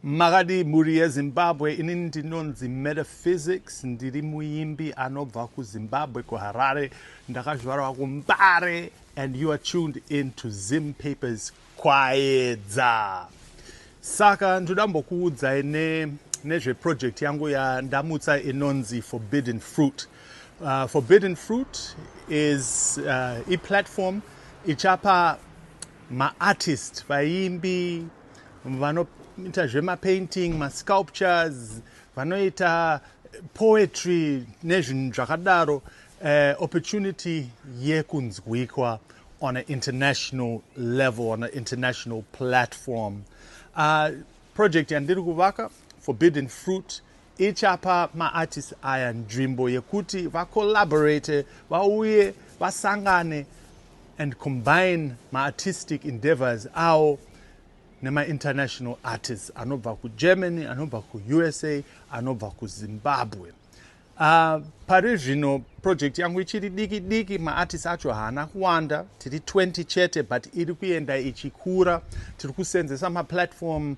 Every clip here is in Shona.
Magadi muri yeZimbabwe inini ndinonzi Metaphysics, ndiri muimbi anobva kuZimbabwe kuHarare, ndakazvarwa kuMbare, and you are tuned into Zim Papers kwaedza. Saka ndodambokuudzai nezveproject yangu yandamutsa inonzi Forbidden Fruit. Forbidden Fruit is a platform ichapa ma-artist, vaimbi, vanoita zvemapainting, ma-sculptures, vanoita poetry nezvinhu zvakadaro, opportunity yekunzwikwa on an international level, on an international platform. Project yandiri kuvaka, Forbidden Fruit, ichapa ma-artists aya nzvimbo yekuti vacollaborate, vauye, vasangane, and combine ma-artistic endeavors avo nema-international artists anobva kuGermany, anobva kuUSA, anobva kuZimbabwe. Pari zvino project yangu ichiri diki diki, ma-artists acho haana kuwanda, tiri 20 chete, but iri kuenda ichikura. Tiri kusenzesa ma-platform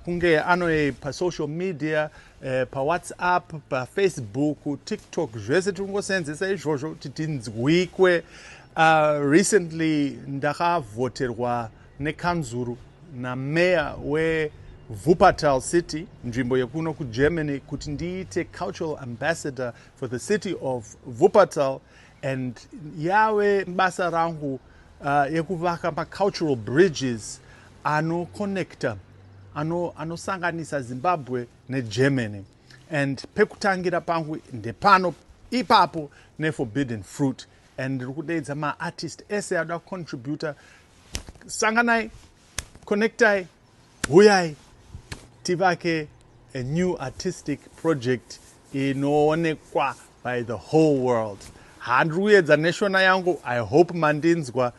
kunge anove pa-social media, pa-WhatsApp, pa-Facebook, TikTok, zvese tiri kungosenzesa izvozvo kuti tinzwikwe. Recently ndakavhoterwa nekanzuru nameya weWuppertal city, nzvimbo yekuno kuGermany, kuti ndiite cultural ambassador for the city of Wuppertal, and yave basa rangu yekuvaka ma-cultural bridges anoconnecta, anosanganisa Zimbabwe neGermany. And pekutangira pangu ndepano ipapo neForbidden Fruit, and ndiri kudeedza ma-artist ese ada contributor. Sanganai, connectai, huyai, tivake a new artistic project inoonekwa by the whole world. Handiri kuedza neshona yangu, I hope mandinzwa,